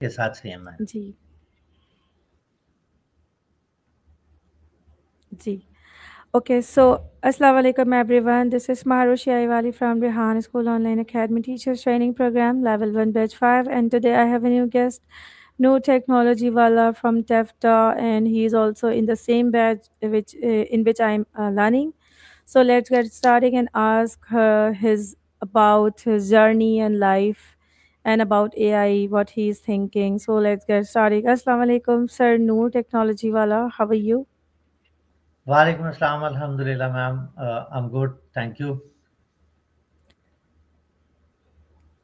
के साथ सेम है। जी, जी। Okay, so Assalamu alaikum everyone. This is Maharushi Aiwali from Rehan School Online Academy Teachers Training Program, Level 1 Batch 5. And today I have a new guest, New Technology Wala from TEFTA, and he is also in the same batch in which I'm learning. So let's get started and ask her his about his journey and life and about AI, what he is thinking. So let's get started. Assalamu alaikum, Sir Noor Technology Wala. How are you? वालेकुम अस्सलाम अल्हम्दुलिल्लाह ma'am I am good thank you.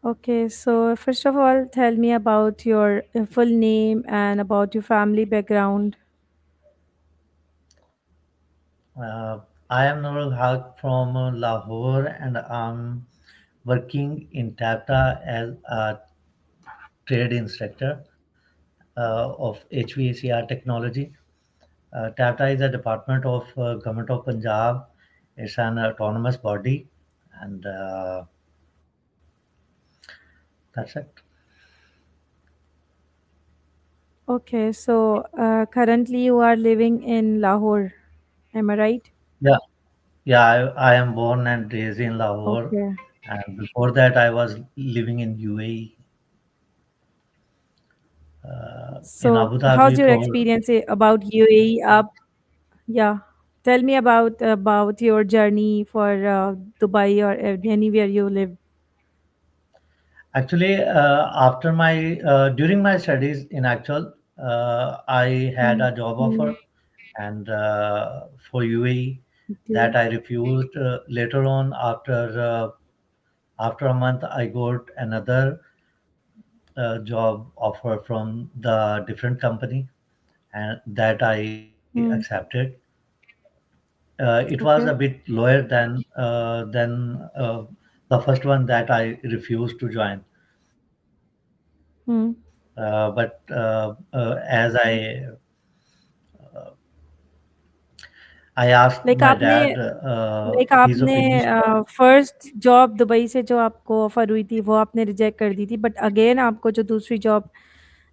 Okay, so first of all, tell me about your full name and about your family background. I am Nurul Haq from Lahore and I'm working in TAPTA as a trade instructor of HVACR technology. TAPTA is a department of Government of Punjab. It's an autonomous body and that's it. Okay, so currently you are living in Lahore, am I right? Yeah, yeah, I am born and raised in Lahore, Okay. and before that I was living in UAE, in So Abu how's Dhabi your for. experience about UAE? Yeah, tell me about your journey for Dubai or anywhere you live. Actually, after my during my studies in actual, I had Hmm. a job Hmm. offer and for UAE Okay. that I refused. Later on, after a month, I got another job offer from the different company, and that I Hmm. accepted. It was a Okay. bit lower than the first one that I refused to join. Hmm. But as I asked like my आपने dad like his आपने opinion. First job Dubai से जो आपको offer हुई थी, वो आपने reject कर दी थी, बट अगेन आपको जो दूसरी जॉब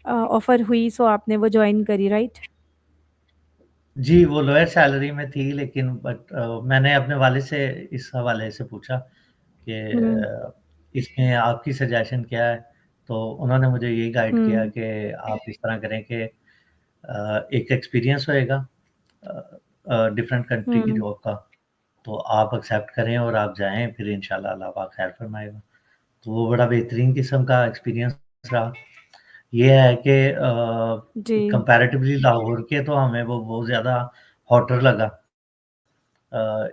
ऑफ़र हुई, सो आपने वो जॉइन करी, राइट? जी, वो लोअर सैलरी में थी लेकिन मैंने अपने वालिद से इस हवाले से पूछा कि हुँ, इसमें आपकी सजेशन क्या है? तो उन्होंने मुझे यही गाइड किया हुँ, कि आप इस तरह करें कि एक एक्सपीरियंस होएगा डिफरेंट कंट्री की हुँ, जॉब का, तो आप एक्सेप्ट करें और आप जाएँ, फिर इंशाल्लाह अल्लाह पाक खैर फरमाएगा। तो वो बड़ा बेहतरीन किस्म का एक्सपीरियंस रहा। ये है कि जी, कंपैरेटिवली लाहौर के तो हमें वो बहुत ज़्यादा हॉटर लगा।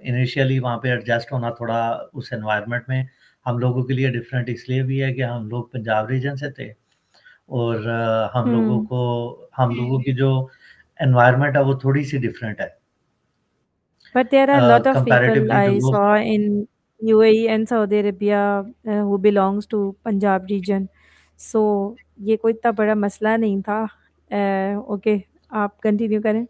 इनिशियली वहाँ पे एडजस्ट होना थोड़ा उस एनवायरनमेंट में हम लोगों के लिए डिफरेंट इसलिए भी है कि हम लोग पंजाब रीजन से थे और हुँ। हम लोगों की जो एनवायरनमेंट है वो थोड़ी-सी डिफरेंट है। But there are lot of people comparatively जो आई लोग। Saw in UAE and Saudi Arabia who belongs to Punjab region, so ये कोई इतना बड़ा मसला नहीं था। ओके, आप कंटिन्यू करें।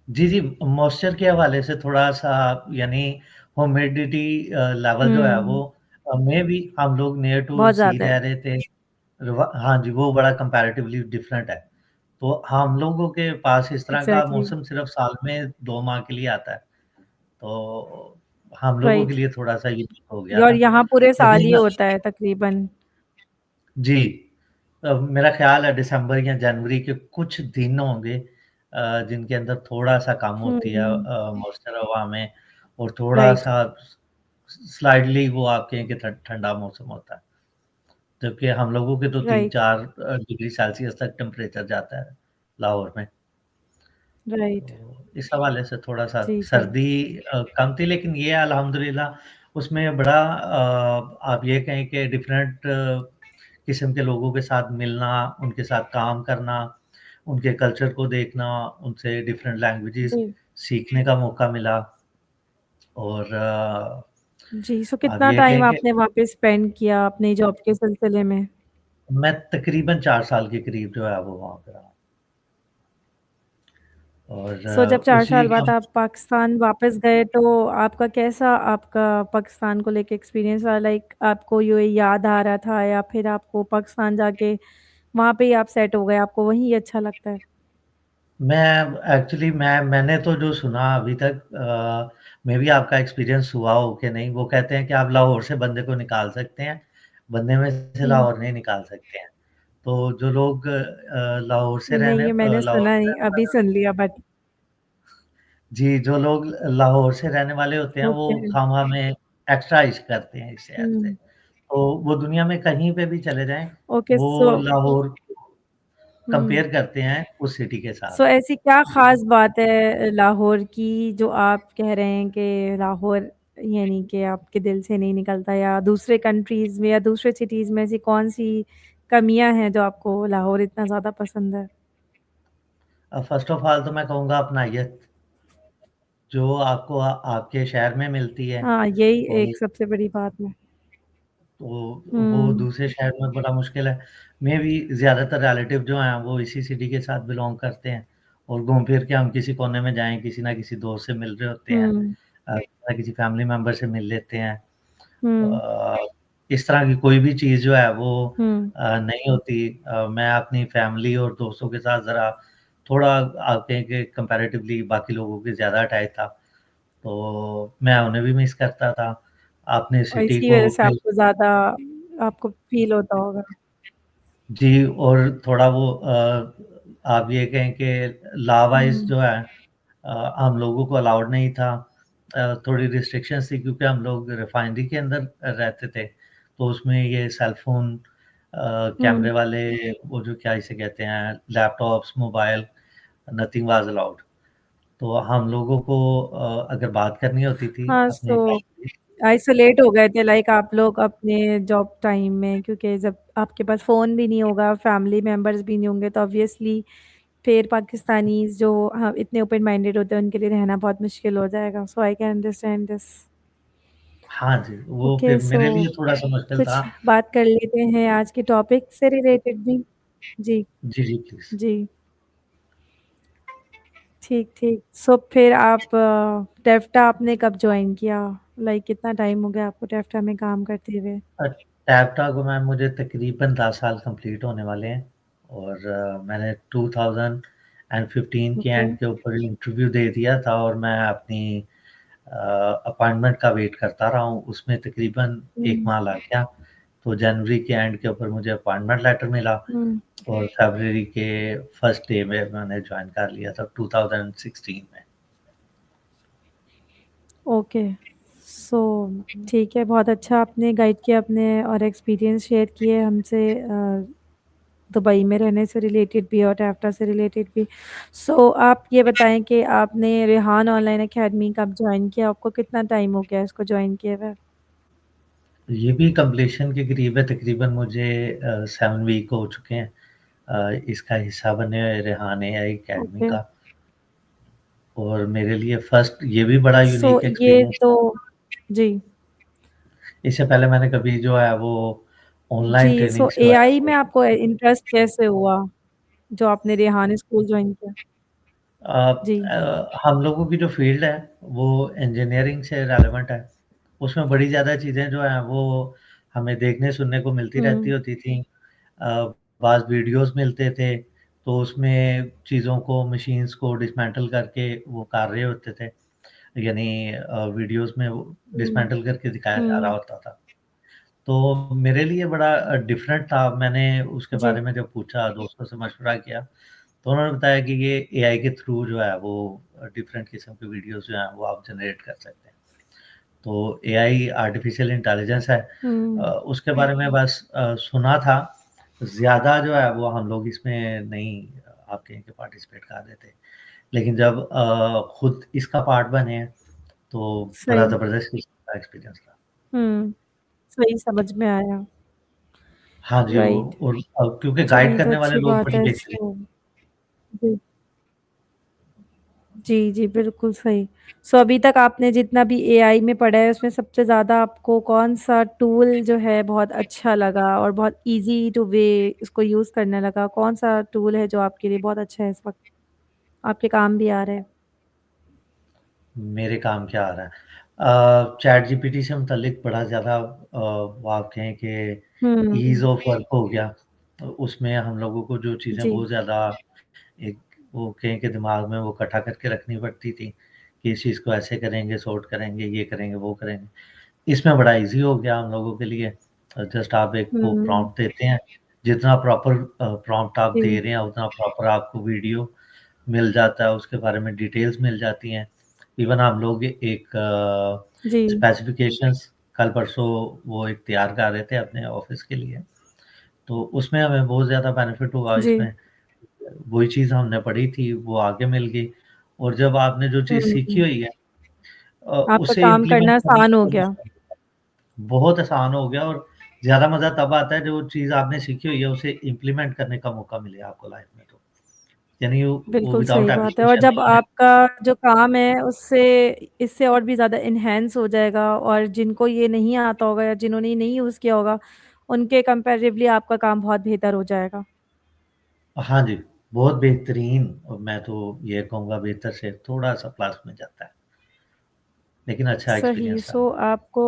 जी, जी, मॉइस्चर के हवाले से थोड़ा-सा यानी ह्यूमिडिटी लेवल जो है वो हुँ, मेबी हम लोग नियर टू बहुत सी ज़्यादा है। रह रहे थे। हाँ जी, वो बड़ा कंपैरेटिवली डिफरेंट है। तो हम लोगों के पास इस तरह का एग्ज़ैक्टली, मौसम सिर्फ़ साल में 2 माह के लिए आता है। तो हम लोगों के राइट। लिए थोड़ा-सा यूनिक हो गया और था। यहाँ पूरे साल ही लेकिन होता है तकरीबन। जी, मेरा ख़्याल है दिसंबर या जनवरी के कुछ दिन होंगे जिनके अंदर थोड़ा-सा कम होती है हुँ, मॉइस्चर हवा में और राइट, थोड़ा-सा स्लाइटली वो आप कहें कि ठंडा मौसम होता है। जबकि हम लोगों के तो राइट, 3-4 डिग्री सेल्सियस तक टेम्परेचर जाता है लाहौर में। राइट। तो इस हवाले से थोड़ा-सा जी, जी। सर्दी कम थी लेकिन ये अल्हम्दुलिल्लाह उसमें बड़ा आप ये कहें कि डिफरेंट किस्म के लोगों के साथ मिलना, उनके साथ काम करना, उनके कल्चर को देखना, उनसे डिफरेंट लैंग्वेजेज़ जी, सीखने का मौका मिला और जी। सो आप कितना ये टाइम कहें कि आपने वहाँ पे स्पेंड किया अपनी जॉब के सिलसिले में? मैं तकरीबन 4 साल के करीब जो है वो वहाँ पे रहा और सो जब 4 उसी साल बाद का। आप पाकिस्तान वापस गए, तो आपका कैसा आपका पाकिस्तान को लेके एक्सपीरियंस रहा? लाइक आपको यूएई याद आ रहा था या फिर आपको पाकिस्तान जाके वहाँ पे ही आप सेट हो गए, आपको वहीं अच्छा लगता है? मैंने तो जो सुना अभी तक, मे बी आपका एक्सपीरियंस हुआ हो कि नहीं, वो कहते हैं कि आप लाहौर से बंदे को निकाल सकते हैं, बंदे में से हुँ। लाहौर नहीं निकाल सकते हैं। तो जो लोग नहीं, ये मैंने लाहौर सुना से नहीं, रहने अभी वाले, सुन लिया बट जी, जो लोग लाहौर से रहने वाले होते हैं, ओके। वो खामखा में एक्स्ट्रा इश्क करते हैं इस शहर से। हुँ। तो वो दुनिया में कहीं पे भी चले जाएँ, ओके वो लाहौर को हुँ। कंपेयर करते हैं उस सिटी के साथ। सो ऐसी क्या ख़ास बात है लाहौर की जो आप कह रहे हैं कि लाहौर यानी कि आपके दिल से नहीं निकलता या दूसरे कंट्रीज़ में या दूसरे सिटीज़ में ऐसी कौन-सी कमियाँ हैं जो आपको लाहौर इतना ज़्यादा पसंद है? फ़र्स्ट ऑफ ऑल तो मैं कहूँगा अपनाहियत, जो आपको आपके शहर में मिलती है, हाँ, यही और एक सबसे बड़ी बात है। वो हुँ, दूसरे शहर में बड़ा मुश्किल है। मेबी ज़्यादातर रिलेटिव जो हैं, वो इसी सिटी के साथ बिलॉन्ग करते हैं, और घूम फिर के हम किसी कोने में जाएँ, किसी ना किसी दोस्त से मिल रहे होते हैं, हुँ, या किसी फैमिली मेंबर से मिल लेते हैं। हुँ, अ, इस तरह की कोई भी चीज़ जो है वो हुँ। नहीं होती। मैं अपनी फैमिली और दोस्तों के साथ ज़रा थोड़ा, आप कहें कि कंपैरेटिवली बाकी लोगों के ज़्यादा अटैच था, तो मैं उन्हें भी मिस करता था। अपने और सिटी इसी को वज़ह से फिर, आपको ज़्यादा आपको फ़ील होता होगा। जी, और थोड़ा वो, आप ये कहें कि लॉ वाइज़ हुँ, जो है, हम लोगों को अलाउड नहीं था। थोड़ी रिस्ट्रिक्शंस थी क्योंकि हम लोग रिफाइनरी के अंदर रहते थे, तो उसमें ये सेल फ़ोन, हुँ। कैमरे वाले, वो जो क्या इसे कहते हैं, laptops, mobile, nothing was allowed. तो हम लोगों को अगर बात करनी होती थी हाँ, अपनी सो फैमिली, आइसोलेट हो गए थे लाइक आप लोग अपने जॉब टाइम में क्योंकि जब आपके पास फ़ोन भी नहीं होगा, फैमिली मेंबर्स भी नहीं होंगे तो ऑब्वियसली फिर पाकिस्तानीज़ जो हाँ, इतने ओपन माइंडेड होते हैं उनके लिए रहना बहुत मुश्किल हो जाएगा। सो आई कैन अंडरस्टैंड दिस। हाँ जी, वो ओके फिर सो मेरे लिए थोड़ा-सा मुश्किल था। कुछ बात कर लेते हैं आज के टॉपिक से रिलेटेड भी। जी, जी, जी, प्लीज़। जी। ठीक, ठीक। सो फिर आप टेफ़्टा आपने कब जॉइन किया? लाइक कितना टाइम हो गया आपको टेफ़्टा में काम करते हुए? टैप्टा को मैम मुझे तकरीबन 10 साल कंप्लीट होने वाले हैं, और मैंने 2015 के ओके। एंड के ऊपर इंटरव्यू दे दिया था, और मैं अपनी अपॉइंटमेंट का वेट करता रहा हूँ। उसमें तकरीबन 1 हुँ, माह लग गया, तो जनवरी के एंड के ऊपर मुझे अपॉइंटमेंट लेटर मिला, हुँ। और फरवरी के फर्स्ट डे में मैंने जॉइन कर लिया था 2016 में। ओके। सो ठीक है, बहुत अच्छा आपने गाइड किया अपने और एक्सपीरियंस शेयर किए हमसे दुबई में रहने से रिलेटेड भी और टैफ़्टा से रिलेटेड भी। सो आप ये बताएँ कि आपने रेहान ऑनलाइन अकेडमी कब जॉइन किया? आपको कितना टाइम हो गया इसको जॉइन किए हुए? ये भी कंप्लीशन के करीब है, तकरीबन मुझे 7 वीक हो चुके हैं इसका हिस्सा बने हुए रेहान एआई अकेडमी ओके। का, और मेरे लिए फर्स्ट ये भी बड़ा सो यूनिक ये एक्सपीरियंस तो था। जी। इससे पहले मैंने कभी जो है वो ऑनलाइन जी, सो ट्रेनिंग्स जो है एआई में वो, आपको इंटरेस्ट कैसे हुआ, जो आपने रेहान स्कूल जॉइन किया? जी। हम लोगों की जो फ़ील्ड है, वो इंजीनियरिंग से रेलेवेंट है। उसमें बड़ी ज़्यादा चीज़ें जो हैं, वो हमें देखने सुनने को मिलती रहती हुँ, होती थी। बाज़ वीडियोज़ मिलते थे, तो उसमें चीज़ों को, मशीन्स को डिसमेंटल करके वो कर रहे होते थे। यानी वीडियोज़ में वो हुँ, डिसमेंटल करके दिखाया जा रहा हुँ। होता था। तो मेरे लिए बड़ा डिफरेंट था। मैंने उसके जी। बारे में जब पूछा, दोस्तों से मशवरा किया, तो उन्होंने बताया कि ये एआई के थ्रू जो है वो डिफरेंट किस्म के वीडियोज़ जो हैं वो आप जनरेट कर सकते हैं। तो एआई आर्टिफ़िशियल इंटेलिजेंस है। हुँ, उसके बारे में बस सुना था। ज़्यादा जो है वो हम लोग इसमें नहीं, आप कहें कि पार्टिसिपेट कर रहे थे। लेकिन जब खुद इसका पार्ट बने हैं, तो बड़ा सही। ज़बरदस्त किस्म का एक्सपीरियंस था। हुँ, सही समझ में आया। हाँ जी, वो, राइट। और क्योंकि अच्छा, गाइड नहीं तो करने वाले अच्छी लोग बात बड़ी है बेहतरीन। सो जी। जी, जी, बिल्कुल सही। सो अभी तक आपने जितना भी एआई में पढ़ा है, उसमें सबसे ज़्यादा आपको कौन-सा टूल जो है बहुत अच्छा लगा और बहुत ईज़ी टू वे इसको यूज़ करने लगा? कौन-सा टूल है जो आपके लिए बहुत अच्छा है इस वक़्त, आपके काम भी आ रहा है? मेरे काम क्या आ रहा है? चैट जीपीटी से मुतल्लिक बड़ा ज़्यादा, वो आप कहें कि हुँ, ईज़ ऑफ वर्क हो गया। उसमें हम लोगों को जो चीज़ें जी। बहुत ज़्यादा एक वो कहीं के दिमाग में वो इकट्ठा करके रखनी पड़ती थी, कि इस चीज़ को ऐसे करेंगे, सॉर्ट करेंगे, ये करेंगे, वो करेंगे। इसमें बड़ा ईज़ी हो गया हम लोगों के लिए। जस्ट आप एक वो हुँ, प्रॉम्प्ट देते हैं, जितना प्रॉपर प्रॉम्प्ट आप जी, दे रहे हैं, उतना प्रॉपर आपको वीडियो मिल जाता है, उसके बारे में डिटेल्स मिल जाती हैं। इवन हम लोग एक जी, स्पेसिफ़िकेशंस कल-परसों वो एक तैयार कर रहे थे अपने ऑफ़िस के लिए, तो उसमें हमें बहुत ज़्यादा बेनिफिट हुआ जी। इसमें। वही चीज़ हमने पढ़ी थी, वो आगे मिल गई और जब आपने जो चीज़ सीखी हुँ, हुई है आपका उसे काम इम्प्लीमेंट करना करना आसान हो बहुत गया। आसान बहुत आसान हो गया और ज़्यादा मज़ा तब आता है, जो चीज़ आपने सीखी हुई है, उसे इम्प्लीमेंट करने का मौका मिले आपको लाइफ़ में तो। यानी वो बिल्कुल विदाउट सही बात है और एप्लीकेशन जब नहीं है। आपका जो काम है उससे इससे और भी ज़्यादा एनहांस हो जाएगा और जिनको ये नहीं आता होगा या जिन्होंने ये नहीं यूज़ किया होगा, उनके कंपैरेटिवली आपका काम बहुत बेहतर हो जाएगा। हाँ जी, बहुत बेहतरीन और मैं तो ये कहूँगा बेहतर से थोड़ा-सा प्लस में जाता है, लेकिन अच्छा सही, एक्सपीरियंस रहा। सो आपको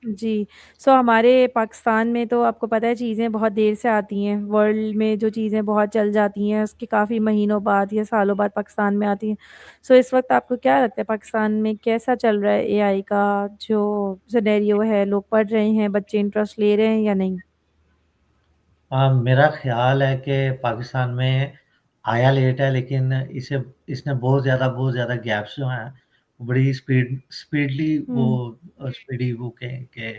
जी, सो हमारे पाकिस्तान में तो आपको पता है चीज़ें बहुत देर से आती हैं, वर्ल्ड में जो चीज़ें बहुत चल जाती हैं, उसके काफ़ी महीनों बाद या सालों बाद पाकिस्तान में आती हैं। सो इस वक़्त आपको क्या लगता है पाकिस्तान में कैसा चल रहा है एआई का जो सिनेरियो है, लोग पढ़ रहे हैं, बच्चे इंटरेस्ट ले रहे हैं या नहीं? मेरा ख़्याल है कि पाकिस्तान में आया लेट है लेकिन इसे इसने बहुत ज़्यादा गैप्स जो हैं, बड़ी स्पीडली वो हुँ, स्पीडी वो के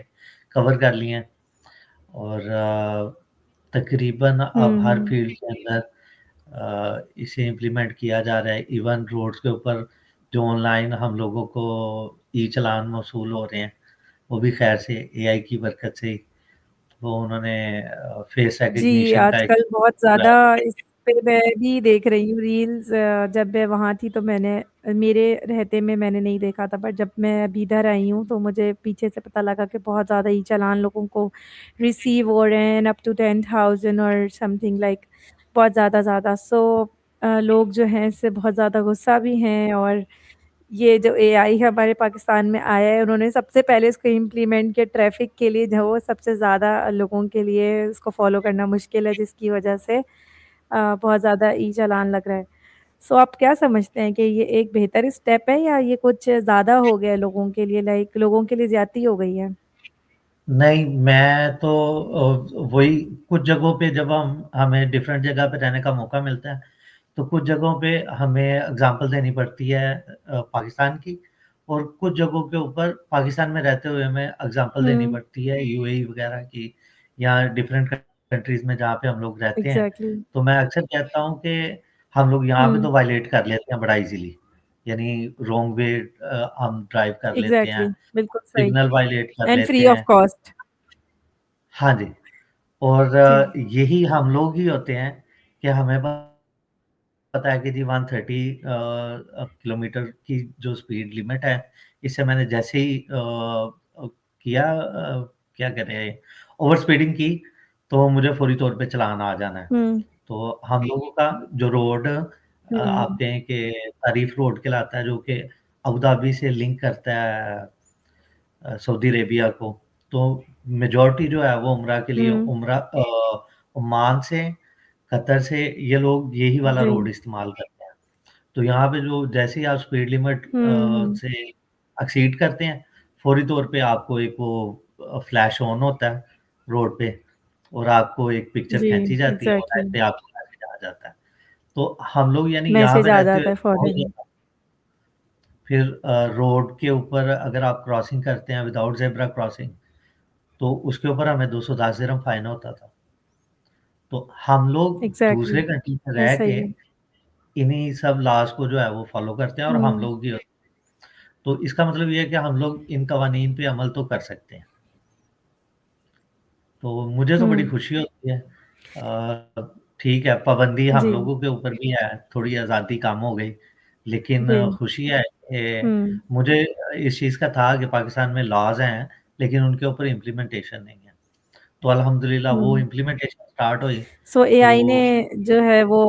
कवर कर लिए हैं और तकरीबन अब हुँ, हर हुँ। फ़ील्ड के अंदर इसे इम्प्लीमेंट किया जा रहा है। इवन रोड्स के ऊपर जो ऑनलाइन हम लोगों को ई-चालान मौसूल हो रहे हैं, वो भी ख़ैर से एआई की बरकत से ही वो उन्होंने फेस जी, रिकॉग्निशन का एक आजकल बहुत ज़्यादा ट्रायल इस पे मैं भी देख रही हूँ रील्स जब मैं वहाँ थी तो मेरे रहते में मैंने नहीं देखा था बट जब मैं अभी इधर आई हूँ तो मुझे पीछे से पता लगा कि बहुत ज़्यादा ई-चालान लोगों को रिसीव हो रहे हैं अप टू 10,000 और समथिंग लाइक बहुत ज़्यादा। सो लोग जो हैं इससे बहुत ज़्यादा गुस्सा भी हैं और ये जो एआई हमारे पाकिस्तान में आया है, उन्होंने सबसे पहले इसको इम्प्लीमेंट किया ट्रैफ़िक के लिए जो सबसे ज़्यादा लोगों के लिए इसको फ़ॉलो करना मुश्किल है, जिसकी वजह से बहुत ज़्यादा ई-चालान लग रहा है। सो आप क्या समझते हैं कि ये एक बेहतर स्टेप है या ये कुछ ज़्यादा हो गया है लोगों के लिए लाइक लोगों के लिए ज़्यादती हो गई है? नहीं, मैं तो वही कुछ जगहों पे जब हमें डिफरेंट जगह पे रहने का मौका मिलता है, तो कुछ जगहों पे हमें एग्ज़ाम्पल देनी पड़ती है पाकिस्तान की और कुछ जगहों के ऊपर पाकिस्तान में रहते हुए हमें एग्ज़ाम्पल देनी हुँ, पड़ती है यूएई वगैरह की या डिफरेंट कंट्रीज़ में जहाँ पे हम लोग रहते हैं। एग्ज़ैक्टली। तो मैं अक्सर कहता हूँ कि हम लोग यहाँ पे हुँ, तो वायलेट कर लेते हैं बड़ा ईज़िली, यानी रॉन्ग वे हम ड्राइव कर लेते एग्ज़ैक्टली, हैं, बिल्कुल सही सिग्नल वायलेट कर एंड लेते फ्री ऑफ हैं। कॉस्ट। हाँ जी। और जी। यही हम लोग ही होते हैं कि हमें पता है कि जी 130 किलोमीटर की जो स्पीड लिमिट है, इससे मैंने जैसे ही किया क्या कहते हैं ओवर स्पीडिंग की, तो मुझे फ़ौरी तौर पे चालान आ जाना है। हुँ, तो हम लोगों का जो रोड आप हुँ, कहें कि तारीफ रोड कहलाता है, जो कि अबू धाबी से लिंक करता है सऊदी अरेबिया को। तो मेजॉरिटी जो है वो उम्रा के लिए हुँ, ओमान से, कतर से ये लोग यही वाला जी। रोड इस्तेमाल करते हैं। तो यहाँ पे जो जैसे ही आप स्पीड लिमिट हुँ, हुँ। से एक्सीड करते हैं, फ़ौरी तौर पे आपको एक वो फ्लैश ऑन होता है रोड पे और आपको एक पिक्चर जी, खींची जाती है और एग्ज़ैक्टली ऐसे आपको मैसेज आ जाता है। तो हम लोग यानी यहाँ मैसेज पे आ रहते हुए जाता है बहुत फ़ौरन। ज़्यादा फिर रोड के ऊपर अगर आप क्रॉसिंग करते हैं विदाउट ज़ेब्रा क्रॉसिंग, तो उसके ऊपर हमें 210 दिरहम फ़ाइन होता था। तो हम लोग एग्ज़ैक्टली दूसरे कंट्री में ये रह के सही है। इन्हीं सब लॉज़ को जो है वो फ़ॉलो करते हैं और हम हुँ, लोग भी तो इसका मतलब ये है कि हम लोग इन कवानीन पे अमल तो कर सकते हैं। तो मुझे तो बड़ी हुँ, खुशी होती है। ठीक है, पाबंदी हम जी, लोगों के ऊपर भी है, थोड़ी आज़ादी कम हो गई, लेकिन जी। खुशी है कि हुँ, मुझे इस चीज़ का था कि पाकिस्तान में लॉज़ हैं, लेकिन उनके ऊपर इम्प्लीमेंटेशन नहीं है। तो अल्हम्दुलिल्लाह वो हुँ। इम्प्लीमेंटेशन स्टार्ट हुई, सो एआई ने तो जो है वो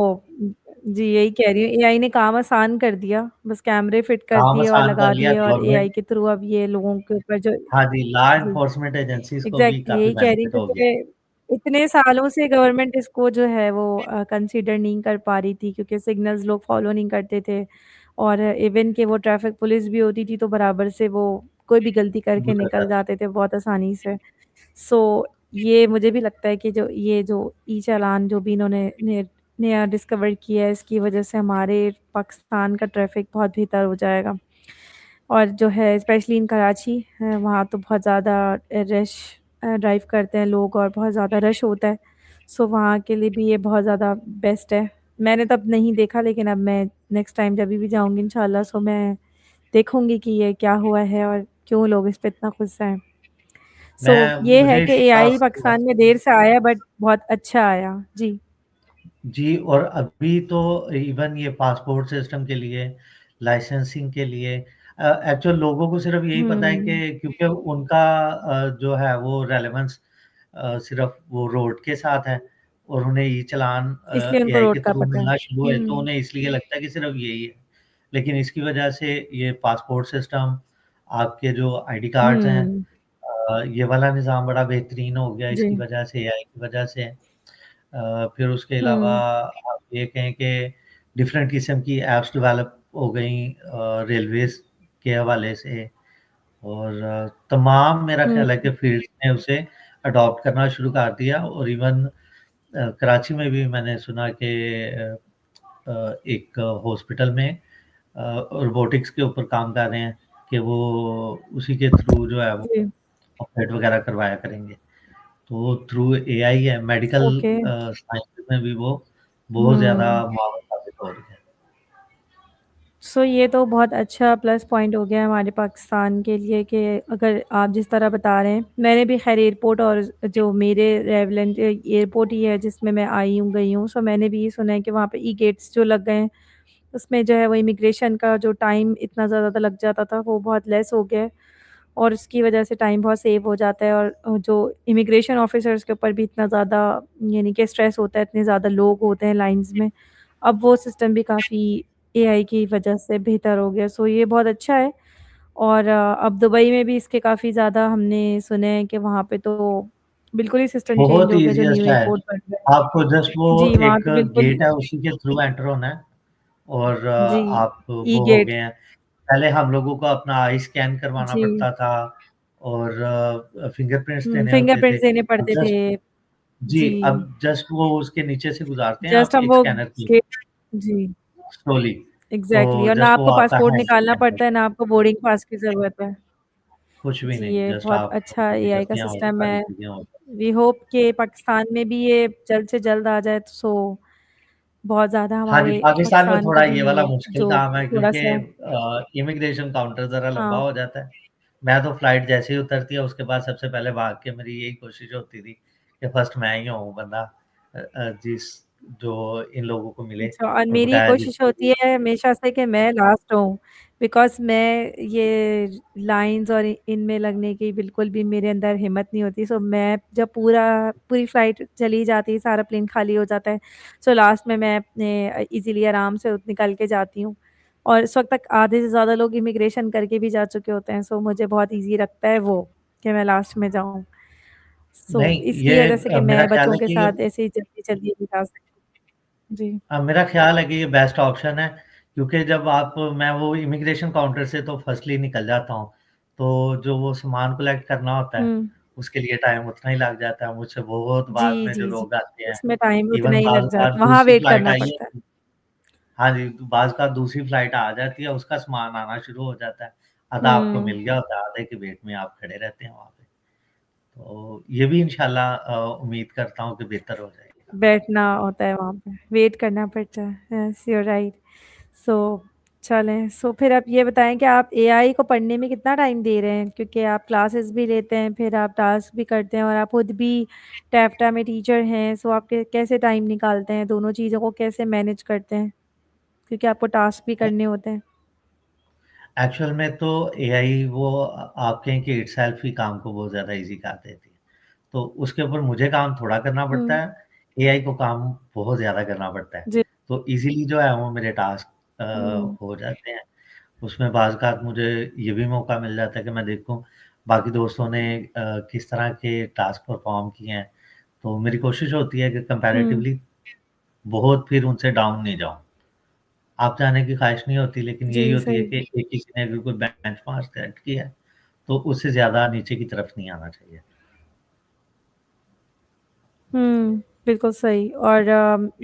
जी, यही कह रही हूँ एआई ने काम आसान कर दिया, बस कैमरे फिट कर काम दिए और आसान कर लगा लिया दिए और एआई गवर्नमेंट के थ्रू अब ये लोगों के ऊपर जो हाँ जी, लॉ जी। एनफोर्समेंट एजेंसीज़ को भी एग्ज़ैक्टली काफ़ी यही कह रही बेनिफिट थी हो कि गया। इतने सालों से गवर्नमेंट इसको जो है वो कंसीडर नहीं कर पा रही थी क्योंकि सिग्नल्स लोग फॉलो नहीं करते थे और इवन कि वो ट्रैफिक पुलिस भी होती थी तो बराबर से वो कोई भी गलती करके गुजर निकल जाता जाते थे बहुत आसानी से। सो ये मुझे भी लगता है कि जो ये जो ई-चालान जो भी इन्होंने नया डिस्कवर किया है इसकी वजह से हमारे पाकिस्तान का ट्रैफिक बहुत बेहतर हो जाएगा। और जो है स्पेशली इन कराची वहाँ तो बहुत ज़्यादा रश ड्राइव करते हैं लोग और बहुत ज़्यादा रश होता है। सो वहाँ के लिए भी ये बहुत ज़्यादा बेस्ट है। मैंने तब नहीं देखा लेकिन अब मैं नेक्स्ट टाइम जभी भी जाऊँगी इंशाल्लाह सो मैं देखूँगी कि ये क्या हुआ है और क्यों लोग इस पे इतना गुस्सा हैं। सो ये है मुझे कि विश्वास एआई पाकिस्तान में देर से आया बट बहुत अच्छा आया। जी। जी, और अभी तो इवन ये पासपोर्ट सिस्टम के लिए, लाइसेंसिंग के लिए एक्चुअल लोगों को सिर्फ़ यही पता है हुँ, कि क्योंकि उनका जो है वो रेलेवेंस सिर्फ़ वो रोड के साथ है और उन्हें ई-चालान इसलिए उनको एआई रोड के का थ्रू पता है। मिलना शुरू हुए, तो हुँ, उन्हें इसलिए लगता है कि सिर्फ़ यही है। लेकिन इसकी वजह से ये पासपोर्ट सिस्टम, आपके जो आईडी कार्ड्स हैं हुँ, ये वाला निज़ाम बड़ा बेहतरीन हो गया जी। इसकी वजह से, एआई की वजह से। फिर उसके अलावा हुँ, आप ये कहें कि डिफरेंट किस्म की ऐप्स डेवलप हो गई रेलवेज़ के हवाले से और तमाम मेरा हुँ, ख़्याल है कि फ़ील्ड्स ने उसे अडॉप्ट करना शुरू कर दिया और इवन कराची में भी मैंने सुना कि एक हॉस्पिटल में रोबोटिक्स के ऊपर काम कर रहे हैं कि वो उसी के थ्रू जो है वो जी, ऑपरेट वग़ैरह करवाया करेंगे। तो थ्रू एआई है मेडिकल ओके। साइंस में भी वो बहुत ज़्यादा हुँ। मामूल साबित हो रही है। सो ये तो बहुत अच्छा प्लस पॉइंट हो गया हमारे पाकिस्तान के लिए कि अगर आप जिस तरह बता रहे हैं, मैंने भी ख़ैर एयरपोर्ट और जो मेरे रेवलेंट एयरपोर्ट ही है जिसमें मैं आई हूँ, गई हूँ, सो मैंने भी ये सुना है कि वहाँ पे ई-गेट्स जो लग गए हैं, उसमें जो है वो इमिग्रेशन का जो टाइम इतना ज़्यादा लग जाता था, वो बहुत लेस हो गया है और उसकी वजह से टाइम बहुत सेव हो जाता है और जो इमिग्रेशन ऑफ़िसर्स के ऊपर भी इतना ज़्यादा यानी कि स्ट्रेस होता है, इतने ज़्यादा लोग होते हैं लाइन्स में, अब वो सिस्टम भी काफ़ी एआई की वजह से बेहतर हो गया। सो ये बहुत अच्छा है और अब दुबई में भी इसके काफ़ी ज़्यादा हमने सुने हैं कि वहाँ पे तो बिल्कुल ही सिस्टम चेंज बहुत हो गया जो ईज़ीएस्ट न्यू है। एयरपोर्ट बन रहा है। आपको जस्ट वो जी, वहाँ एक पे बिल्कुल गेट है उसी के थ्रू एंटर होना है और जी, आप वो हो ई-गेट गए हैं। पहले हम लोगों को अपना आई स्कैन करवाना जी, पड़ता था और फिंगरप्रिंट्स देने होते थे। फिंगरप्रिंट्स देने अब पड़ते थे। जस्ट जी, जी, अब जस्ट वो उसके नीचे से गुज़ारते हैं आप जस्ट हम एक वो स्कैनर की गेट जी। स्लोली तो एग्ज़ैक्टली और ना जस्ट वो आपको आपका पासपोर्ट हैंड निकालना स्कैन पड़ता है, ना आपको बोर्डिंग पास की ज़रूरत है। कुछ भी जी, नहीं, ये जस्ट बहुत आप अच्छा कॉपी एआई का करते हैं और सिस्टम सारी है। चीज़ें हो जाती वी होप कि पाकिस्तान में भी ये जल्द से जल्द आ जाए सो बहुत ज़्यादा हाँ जी, हमारे पाकिस्तान में पाकिस्तान थोड़ा को ये वाला भी मुश्किल जो काम है क्योंकि थोड़ा-सा इमिग्रेशन काउंटर ज़रा लंबा हाँ, हो जाता है। मैं तो फ्लाइट जैसे ही उतरती है उसके बाद सबसे पहले भाग के मेरी यही कोशिश होती थी कि फर्स्ट मैं ही होऊँ बंदा जिस जो इन लोगों को मिले अच्छा और और मेरी बकाया कोशिश जिसको होती भी है हमेशा से कि मैं लास्ट हूँ बिकॉज़ मैं ये लाइन्स और इनमें लगने की बिल्कुल भी मेरे अंदर हिम्मत नहीं होती। सो मैं जब पूरी फ्लाइट चली जाती है, सारा प्लेन खाली हो जाता है, सो लास्ट में मैं अपने ईज़िली आराम से निकल के जाती हूँ और इस वक़्त तक आधे से ज़्यादा लोग इमिग्रेशन करके भी जा चुके होते हैं। सो मुझे बहुत ईज़ी लगता है वो कि मैं लास्ट में जाऊँ। सो नहीं, इसकी ये वज़ह से कि मेरा मैं ख़्याल बच्चों है के कि ये साथ ऐसे ही जल्दी-जल्दी भी जा सकती हूँ। जी। मेरा ख़्याल है कि ये बेस्ट ऑप्शन है क्योंकि जब आप मैं वो इमिग्रेशन काउंटर से तो फर्स्टली निकल जाता हूँ, तो जो वो सामान कलेक्ट करना होता है, हुँ। उसके लिए टाइम उतना ही लग जाता है। मुझसे बहुत बाद जी, में जो जी, जी। लोग आते हैं, उसमें टाइम उतना इवन ही बाज़ लग बात जाता वहाँ दूसरी वेट फ्लाइट करना आई पड़ता है। होती है हाँ जी, बाज़ का दूसरी फ्लाइट आ जाती है, उसका सामान आना शुरू हो जाता है। आधा आपको हुँ, मिल गया होता है, आधे की वेट में आप खड़े रहते हैं वहाँ पे। तो ये भी इंशाल्लाह उम्मीद करता हूँ कि बेहतर हो जाएगा। बैठना होता है वहाँ पे, वेट करना पड़ता है। Yes, you are right. So चलें, सो फिर आप ये बताएँ कि आप एआई को पढ़ने में कितना टाइम दे रहे हैं? क्योंकि आप क्लासेस भी लेते हैं, फिर आप टास्क भी करते हैं और आप खुद भी टैफ़टा में टीचर हैं, सो आप कैसे टाइम निकालते हैं? दोनों चीज़ों को कैसे मैनेज करते हैं? क्योंकि आपको टास्क भी करने होते हैं। एक्चुअल में तो एआई वो आप कहें कि इटसेल्फ ही काम को बहुत ज़्यादा ईज़ी कर देती है। तो उसके ऊपर मुझे काम थोड़ा करना पड़ता हुँ, है, एआई को काम बहुत ज़्यादा करना पड़ता है। जी। तो ईज़िली जो है वो मेरे टास्क हुँ, हो जाते हैं। उसमें बाज़-औक़ात मुझे ये भी मौका मिल जाता है कि मैं देखूँ बाकी दोस्तों ने किस तरह के टास्क परफ़ॉर्म किए हैं। तो मेरी कोशिश होती है कि हुँ। कंपैरेटिवली बहुत फिर उनसे डाउन नहीं जाऊँ। अप जाने की ख़्वाहिश नहीं होती, लेकिन यही जी, होती है सही। कि एक किसी ने अगर कोई बेंचमार्क सेट किया है, तो उससे ज़्यादा नीचे की तरफ नहीं आना चाहिए। हुँ, बिल्कुल सही और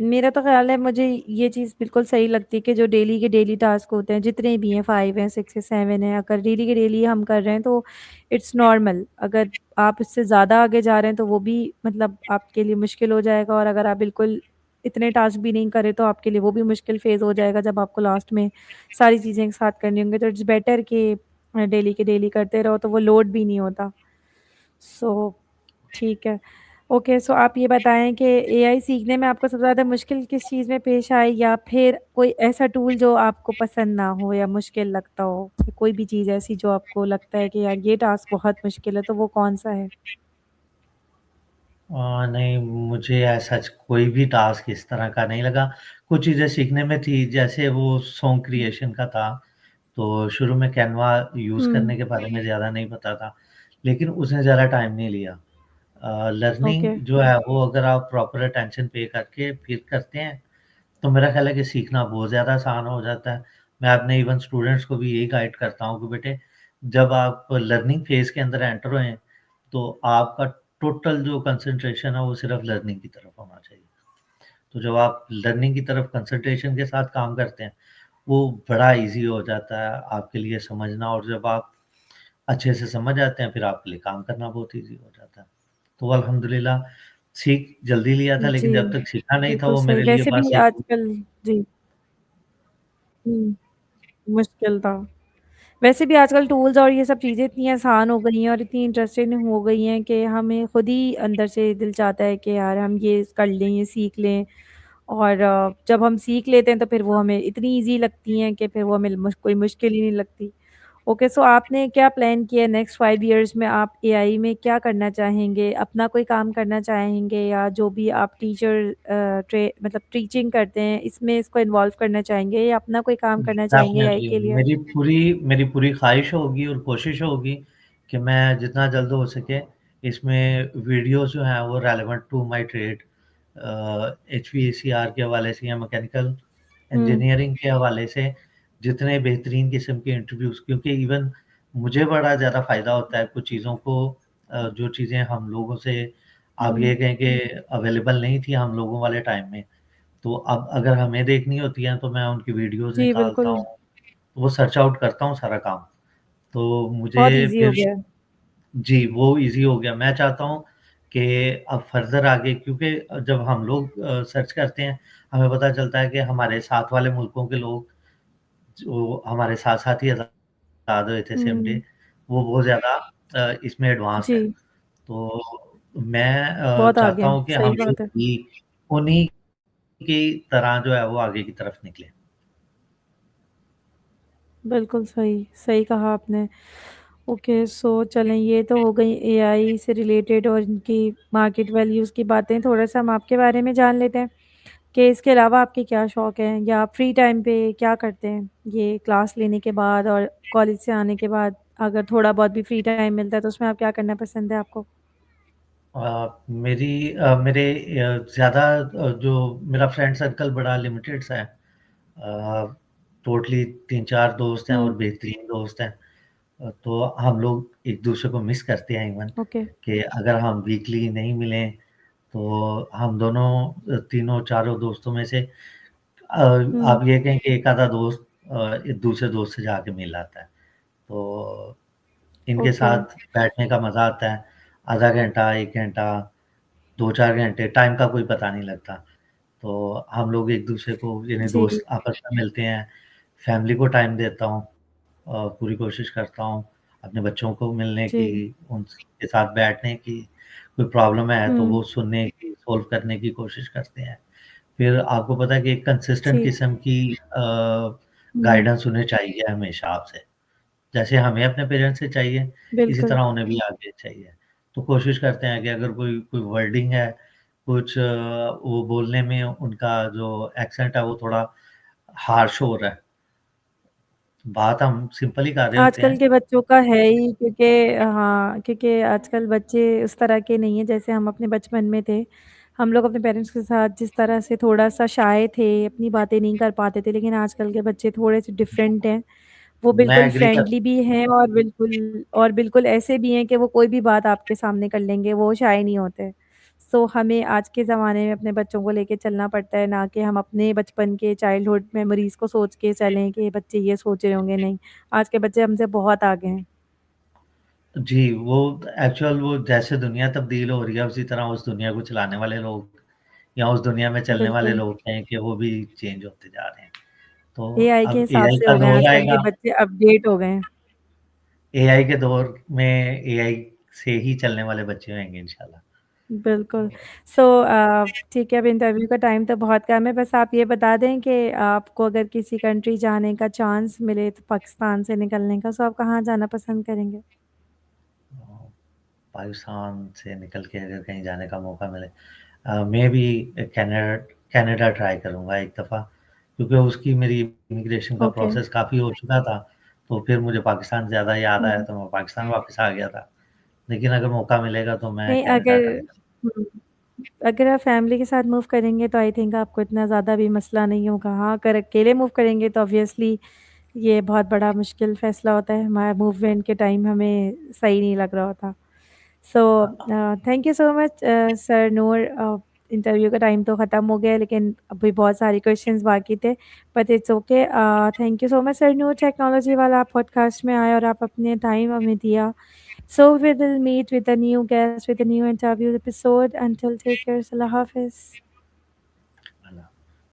मेरा तो ख़्याल है मुझे ये चीज़ बिल्कुल सही लगती है कि जो डेली के डेली टास्क होते हैं, जितने भी हैं 5 हैं, 6 है, 7 हैं, अगर डेली के डेली हम कर रहे हैं तो इट्स नॉर्मल। अगर आप इससे ज़्यादा आगे जा रहे हैं तो वो भी मतलब आपके लिए मुश्किल हो जाएगा और अगर आप बिल्कुल इतने टास्क भी नहीं करे तो आपके लिए वो भी मुश्किल फ़ेज़ हो जाएगा जब आपको लास्ट में सारी चीज़ें एक साथ करनी होंगी। तो इट्स बेटर कि डेली के डेली करते रहो तो वो लोड भी नहीं होता। सो ठीक है। ओके, सो आप ये बताएँ कि एआई सीखने में आपको सबसे ज़्यादा मुश्किल किस चीज़ में पेश आई या फिर कोई ऐसा टूल जो आपको पसंद ना हो या मुश्किल लगता हो? कोई भी चीज़ ऐसी जो आपको लगता है कि यार ये टास्क बहुत मुश्किल है, तो वो कौन-सा है? नहीं, मुझे ऐसा कोई भी टास्क इस तरह का नहीं लगा। कुछ चीज़ें सीखने में थी, जैसे वो सॉन्ग क्रिएशन का था, तो शुरू में कैनवा यूज़ हुँ, करने के बारे में ज़्यादा नहीं पता था, लेकिन उसने ज़्यादा टाइम नहीं लिया। ओके। लर्निंग जो है वो अगर आप प्रॉपर अटेंशन पे करके फिर करते हैं, तो मेरा ख़्याल है कि सीखना बहुत ज़्यादा आसान हो जाता है। मैं अपने इवन स्टूडेंट्स को भी यही गाइड करता हूँ कि बेटे, जब आप लर्निंग फ़ेज़ के अंदर एंटर होएँ, तो आपका टोटल जो कंसंट्रेशन है वो सिर्फ़ लर्निंग की तरफ होना चाहिए। तो जब आप लर्निंग की तरफ कंसंट्रेशन के साथ काम करते हैं, वो बड़ा ईज़ी हो जाता है आपके लिए समझना, और जब आप अच्छे से समझ जाते हैं, फिर आपके लिए काम करना बहुत ईज़ी हो जाता है। तो अल्हम्दुलिल्लाह सीख जल्दी लिया था, जी, लेकिन जब तक सीखा नहीं था बिल्कुल वो सही। मेरे लिए वैसे भी बस एक आजकल जी, हुँ, मुश्किल था। वैसे भी आजकल टूल्स और ये सब चीज़ें इतनी आसान हो गई हैं और इतनी इंटरेस्टिंग हो गई हैं कि हमें खुद ही अंदर से दिल चाहता है कि यार हम ये कर लें, ये सीख लें और जब हम सीख लेते हैं तो फिर वो हमें इतनी ईज़ी लगती हैं कि फिर वो हमें कोई मुश्किल ही नहीं लगती। ओके, सो आपने क्या प्लान किया है नेक्स्ट 5 इयर्स में आप एआई में क्या करना चाहेंगे? अपना कोई काम करना चाहेंगे या जो भी आप टीचर ट्रे मतलब टीचिंग करते हैं इसमें इसको इन्वॉल्व करना चाहेंगे या अपना कोई काम करना चाहेंगे एआई डेफ़िनेटली के लिए? मेरी पूरी ख़्वाहिश होगी और कोशिश होगी कि मैं जितना जल्द हो सके इसमें वीडियोज़ जो हैं वो रेलेवेंट टू माय ट्रेड, एचवीएसीआर के हवाले से या मैकेनिकल हुँ, इंजीनियरिंग के हवाले से जितने बेहतरीन किस्म के इंटरव्यूज़, क्योंकि इवन मुझे बड़ा ज़्यादा फ़ायदा होता है कुछ चीज़ों को, जो चीज़ें हम लोगों से आप हुँ। ये कहें कि अवेलेबल नहीं थी हम लोगों वाले टाइम में, तो अब अगर हमें देखनी होती हैं तो मैं उनकी वीडियोज़ जी, निकालता बिल्कुल, हूँ, वो सर्च आउट करता हूँ सारा काम। तो बहुत मुझे ईज़ी हो फिर गया है। जी, वो ईज़ी हो गया। मैं चाहता हूँ कि अब फ़र्दर आगे, क्योंकि जब हम लोग सर्च करते हैं, हमें पता चलता है कि हमारे साथ वाले मुल्कों के लोग जो हमारे साथ-साथ ही आज़ाद हुए थे सेम डे, हुँ, वो बहुत ज़्यादा इसमें एडवांस है। जी, तो मैं बहुत आगे चाहता हैं, हूँ कि सही हम लोग बात है। भी उन्हीं की तरह जो है वो आगे की तरफ निकलें। बिल्कुल सही, सही कहा आपने। ओके, सो चलें ये तो हो गई एआई से रिलेटेड और इनकी मार्केट वैल्यूज़ की बातें। थोड़ा-सा हम आपके बारे में जान लेते हैं कि इसके अलावा आपके क्या शौक हैं या आप फ्री टाइम पे क्या करते हैं? ये क्लास लेने के बाद और कॉलेज से आने के बाद अगर थोड़ा बहुत भी फ्री टाइम मिलता है तो उसमें आप क्या करना पसंद है आपको? मेरे ज़्यादा जो मेरा फ्रेंड सर्कल बड़ा लिमिटेड सा है। टोटली 3-4 दोस्त हैं हुँ, और बेहतरीन दोस्त हैं। तो हम लोग एक-दूसरे को मिस करते हैं इवन, ओके। कि अगर हम वीकली नहीं मिलें, तो हम दोनों तीनों चारों दोस्तों में से हुँ, आप ये कहें कि एक आधा दोस्त एक दूसरे दोस्त से जाके मिल आता है। तो इनके ओके। साथ बैठने का मज़ा आता है। आधा घंटा, 1 घंटा, 2-4 घंटे, टाइम का कोई पता नहीं लगता। तो हम लोग एक-दूसरे को यानी जी, दोस्त आपस में मिलते हैं, फैमिली को टाइम देता हूँ, पूरी कोशिश करता हूँ अपने बच्चों को मिलने की, जी। उनके साथ बैठने की, कोई प्रॉब्लम है तो हुँ, वो सुनने की, सॉल्व करने की कोशिश करते हैं। फिर आपको पता है कि एक कंसिस्टेंट जी। किस्म की हुँ, गाइडेंस उन्हें चाहिए हमेशा आपसे। जैसे हमें अपने पेरेंट्स से चाहिए, इसी बिल्कुल। तरह उन्हें भी आगे चाहिए। तो कोशिश करते हैं कि अगर कोई कोई वर्डिंग है, कुछ वो बोलने में उनका जो एक्सेंट है वो थोड़ा हार्श हो रहा है, बात हम सिंपल ही कर रहे होते आजकल हैं। के बच्चों का है ही क्योंकि हाँ, क्योंकि आजकल बच्चे उस तरह के नहीं हैं जैसे हम अपने बचपन में थे। हम लोग अपने पेरेंट्स के साथ जिस तरह से थोड़ा-सा शाय थे, अपनी बातें नहीं कर पाते थे, लेकिन आजकल के बच्चे थोड़े-से डिफरेंट हैं। वो मैं बिल्कुल एग्री कर फ्रेंडली भी हैं और बिल्कुल ऐसे भी हैं कि वो कोई भी बात आपके सामने कर लेंगे, वो शाय नहीं होते। सो हमें आज के ज़माने में अपने बच्चों को लेके चलना पड़ता है, ना कि हम अपने बचपन के चाइल्डहुड मेमोरीज़ को सोच के चलें कि बच्चे ये सोच रहे होंगे, नहीं। आज के बच्चे हमसे बहुत आगे हैं। जी, वो एक्चुअल वो जैसे दुनिया तब्दील हो रही है, उसी तरह उस दुनिया को चलाने वाले लोग या उस दुनिया में चलने वाले बिल्कुल, लोग हैं कि वो भी चेंज होते जा रहे हैं। तो एआई के अब हिसाब एआई से का हो गए हैं, दौर आजकल के आएगा, बच्चे अपडेट हो गए हैं। एआई के दौर में एआई से ही चलने वाले बच्चे होंगे इंशाल्लाह। बिल्कुल। तो सो ठीक है, अब इंटरव्यू का टाइम तो बहुत कम है, बस आप ये बता दें कि आपको अगर किसी कंट्री जाने का चांस मिले तो पाकिस्तान से निकलने का, सो आप कहाँ जाना पसंद करेंगे? पाकिस्तान से निकल के अगर कहीं जाने का मौका मिले मैं भी कनाडा कनाडा ट्राई करूँगा एक दफ़ा क्योंकि उसकी मेरी इमिग्रेशन का ओके। प्रोसेस काफ़ी हो चुका था, तो फिर मुझे पाकिस्तान ज़्यादा याद आया हुँ। तो मैं पाकिस्तान वापस आ गया था। लेकिन अगर मौका मिलेगा तो मैं नहीं, कनाडा ट्राई करूँ हुँ, अगर आप फैमिली के साथ मूव करेंगे तो आई थिंक आपको इतना ज़्यादा भी मसला नहीं होगा। हाँ, अगर अकेले मूव करेंगे तो ऑब्वियसली ये बहुत बड़ा मुश्किल फ़ैसला होता है। हमारा मूवमेंट के टाइम हमें सही नहीं लग रहा होता। So thank you so much sir Noor. Interview का टाइम तो ख़त्म हो गया है, लेकिन अभी बहुत सारे क्वेश्चंस बाकी थे, but it's okay. Thank you so much sir Noor, technology वाला आप पॉडकास्ट में आए और आप अपने टाइम हमें दिया। So we will meet with a new guest with a new interview episode. Until take care, Salah Hafiz.